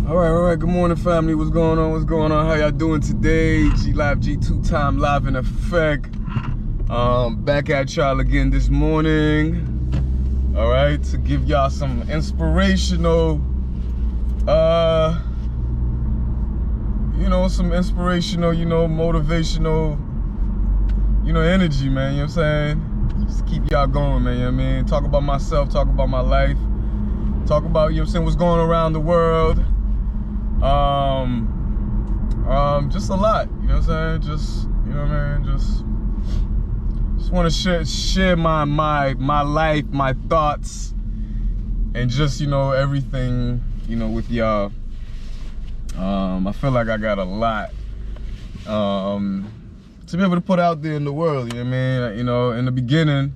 All right. Good morning, family. What's going on? How y'all doing today? G-Live, G2 time, live in effect. Back at y'all again this morning. All right, to give y'all some inspirational, motivational, energy, man. You know what I'm saying? Just keep y'all going, man. You know what I mean? Talk about myself, talk about my life, talk about, what's going on around the world. Just a lot, you know what I'm saying? Just want to share my life, my thoughts, and just, everything, with y'all. I feel like I got a lot, to be able to put out there in the world, you know what I mean? In the beginning,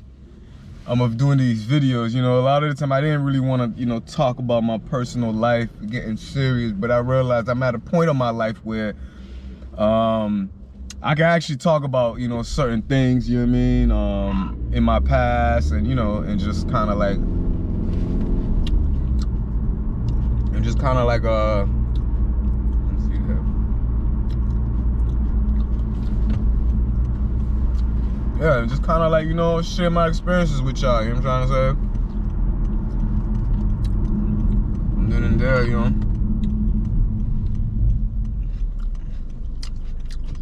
of doing these videos, a lot of the time I didn't really want to, talk about my personal life, getting serious, but I realized I'm at a point in my life where I can actually talk about, certain things, you know what I mean, in my past, and, and just kind of like, let's see here. Yeah, just kind of like, share my experiences with y'all, you know what I'm trying to say? And then and there,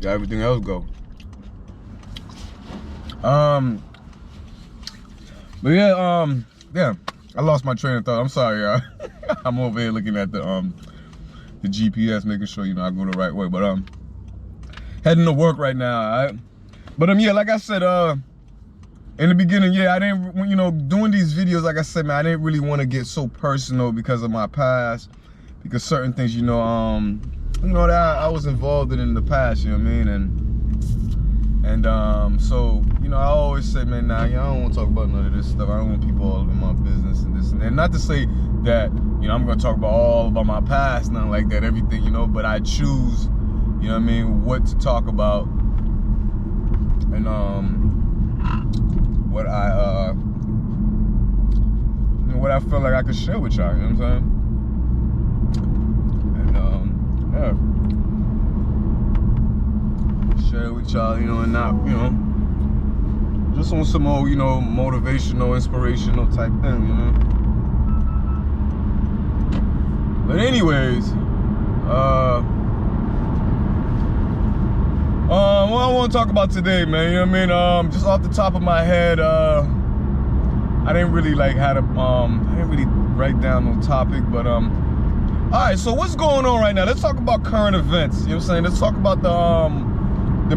yeah, everything else go. But yeah, I lost my train of thought. I'm sorry, y'all. I'm over here looking at the GPS, making sure, I go the right way. But heading to work right now, all right? But yeah, like I said, in the beginning, yeah, I didn't, doing these videos, like I said, man, I didn't really want to get so personal because of my past, because certain things, that I was involved in the past, you know what I mean, and so, I always say, man, nah, I don't want to talk about none of this stuff. I don't want people all in my business and this and that. Not to say that, I'm going to talk about my past, nothing like that, everything, but I choose, what I mean, what to talk about, and what I feel like I could share with y'all, you know what I'm saying? And share it with y'all, and not, just on some more, motivational, inspirational type thing, But anyways, what I want to talk about today, man, you know what I mean? Just off the top of my head, I didn't really I didn't really write down no topic, but all right, so what's going on right now? Let's talk about current events, you know what I'm saying? Let's talk about the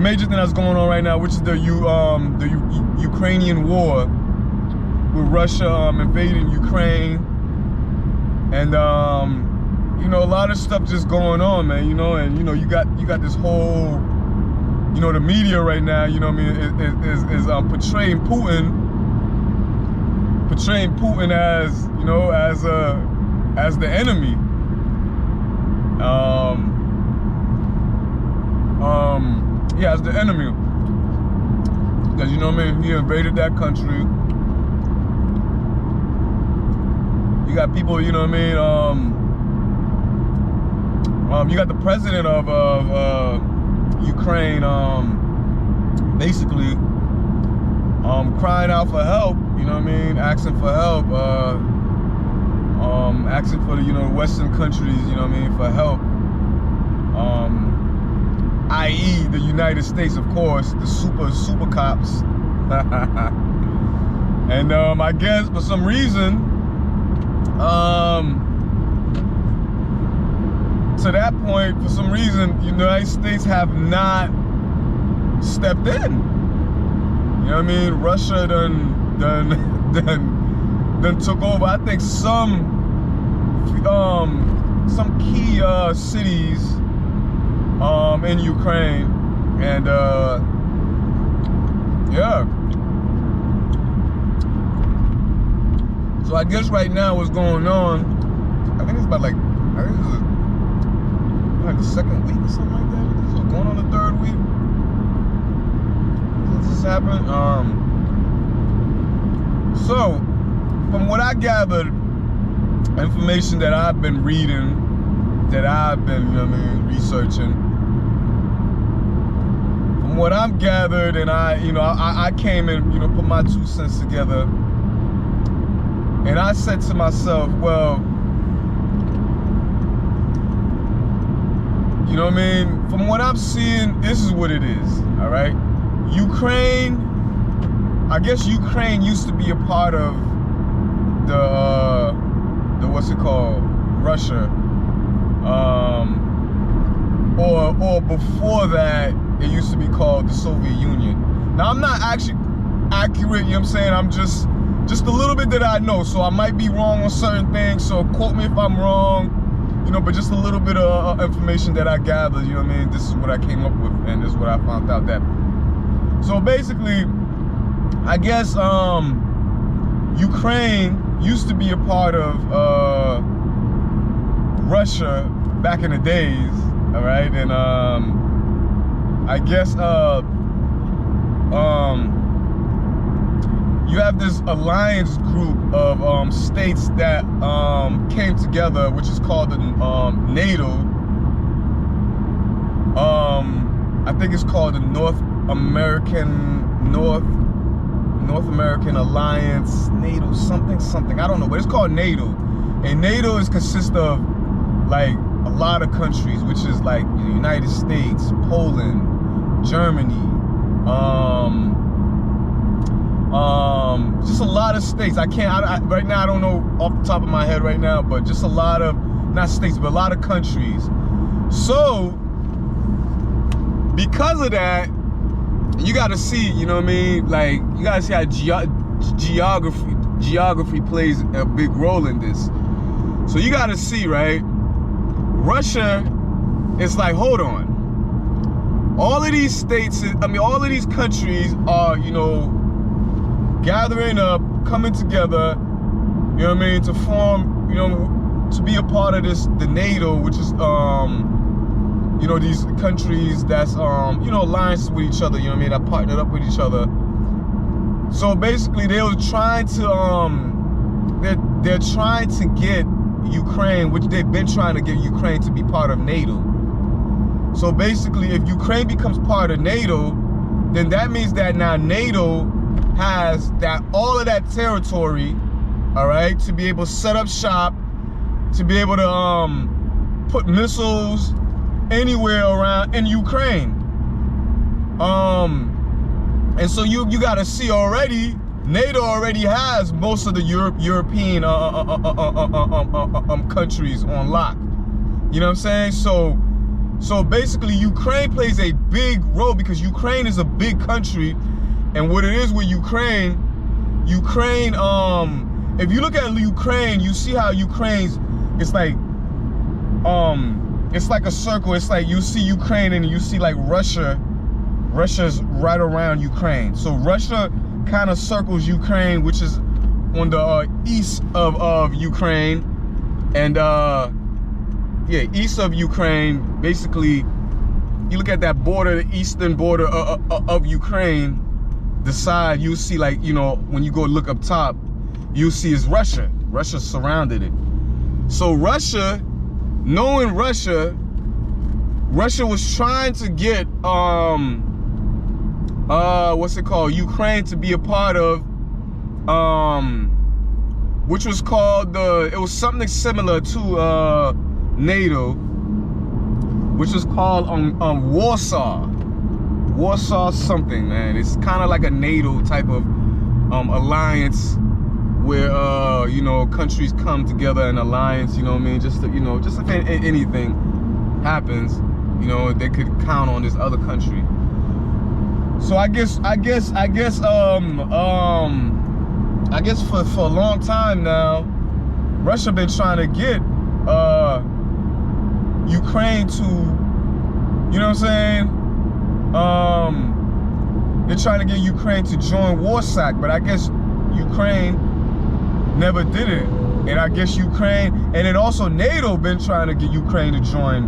major thing that's going on right now, which is the Ukrainian war, with Russia invading Ukraine, and a lot of stuff just going on, man, and you got this whole, the media right now, what I mean, is portraying Putin as the enemy. Yeah, as the enemy, because what I mean, he invaded that country. You got people, what I mean, you got the president of Ukraine, basically, crying out for help, what I mean, asking for help, asking for the, Western countries, what I mean, for help, i.e. the United States, of course, the super cops. And I guess for some reason, to that point, for some reason, the United States have not stepped in. You know what I mean? Russia done took over. I think some key cities in Ukraine, and yeah. So I guess right now what's going on, I think it's about like the second week or something like that. So going on the third week since this happened. So from what I gathered, information that I've been reading, that I've been, you know what I mean, researching, from what I'm gathered, and I came and, you know, put my 2 cents together, and I said to myself, well, you know what I mean, from what I'm seeing, this is what it is, all right? Ukraine, I guess Ukraine used to be a part of the what's it called, Russia, or before that, it used to be called the Soviet Union. Now, I'm not actually accurate, you know what I'm saying? I'm just a little bit that I know, so I might be wrong on certain things, so quote me if I'm wrong, you know, but just a little bit of information that I gathered, you know what I mean? This is what I came up with, and this is what I found out that. So basically, I guess Ukraine used to be a part of Russia back in the days, all right? And I guess you have this alliance group of states that came together, which is called the NATO. I think it's called the North American Alliance, NATO, something. I don't know, but it's called NATO. And NATO consists of like a lot of countries, which is like the United States, Poland, Germany, just a lot of states. Right now I don't know off the top of my head right now, but just a lot of, not states, but a lot of countries. So because of that, you got to see, you know what I mean? Like, you got to see how geography plays a big role in this. So you got to see, right? Russia, it's like, hold on. All of these states, all of these countries are, you know, gathering up, coming together, you know what I mean, to form, you know, to be a part of this, the NATO, which is, you know, these countries that's, you know, alliance with each other, you know what I mean, that partnered up with each other. So basically, they were trying to, they're trying to get Ukraine, which they've been trying to get Ukraine to be part of NATO. So basically, if Ukraine becomes part of NATO, then that means that now NATO has that all of that territory, all right, to be able to set up shop, to be able to put missiles anywhere around in Ukraine. And so you got to see already, NATO already has most of the European countries on lock. You know what I'm saying? So basically, Ukraine plays a big role because Ukraine is a big country, and what it is with Ukraine, if you look at Ukraine, you see how Ukraine's, it's like a circle. It's like you see Ukraine and you see like Russia's right around Ukraine. So Russia kind of circles Ukraine, which is on the east of Ukraine, and yeah, east of Ukraine. Basically, you look at that border, the eastern border of Ukraine, the side, you see, like, you know, when you go look up top, you see is Russia. Russia surrounded it. So Russia, knowing Russia was trying to get what's it called, Ukraine to be a part of which was called it was something similar to NATO, which was called Warsaw something, man. It's kind of like a NATO type of alliance where you know, countries come together in alliance, you know what I mean, just to, you know, just if anything happens, you know, they could count on this other country. So I guess for a long time now, Russia been trying to get Ukraine to, you know what I'm saying? They're trying to get Ukraine to join Warsaw, but I guess Ukraine never did it. And I guess Ukraine, and then also NATO been trying to get Ukraine to join,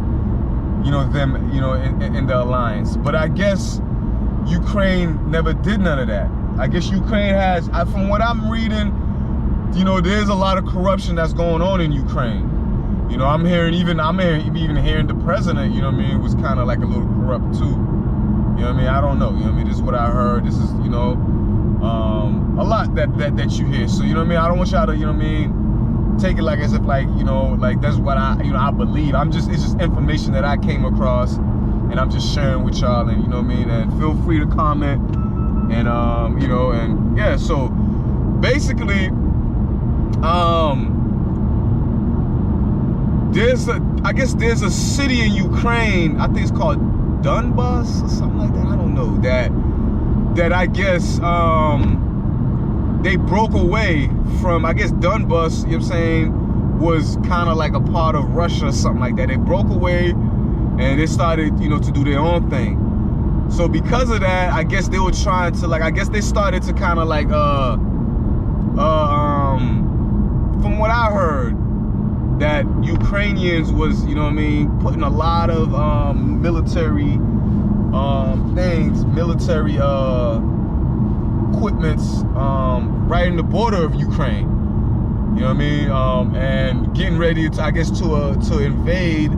you know, them, you know, in the alliance. But I guess Ukraine never did none of that. I guess Ukraine has, from what I'm reading, you know, there's a lot of corruption that's going on in Ukraine. You know, I'm even hearing the president, you know what I mean, was kind of like a little corrupt too. You know what I mean? I don't know. You know what I mean? This is what I heard. This is, you know, a lot that you hear. So, you know what I mean? I don't want y'all to, you know what I mean, take it like as if like, you know, like that's what I believe. It's just information that I came across, and I'm just sharing with y'all, and you know what I mean? And feel free to comment, and you know, and yeah, so basically, I guess there's a city in Ukraine, I think it's called Donbass or something like that, I don't know, that I guess they broke away from, I guess Donbass, you know what I'm saying, was kind of like a part of Russia or something like that. They broke away and they started, you know, to do their own thing. So because of that, I guess they were trying to, like, I guess they started to kind of like, from what I heard, that Ukrainians was, you know what I mean, putting a lot of military military equipments right in the border of Ukraine. You know what I mean? And getting ready to, I guess, to invade.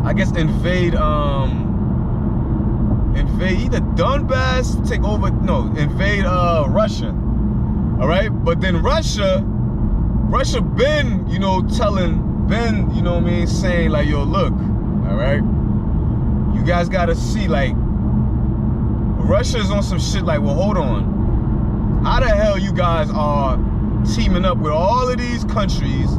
I guess invade either Donbass, take over. No, invade Russia. All right, but then Russia been, you know, you know what I mean, saying like, yo, look, all right, you guys gotta see, like, Russia's on some shit like, well, hold on, how the hell you guys are teaming up with all of these countries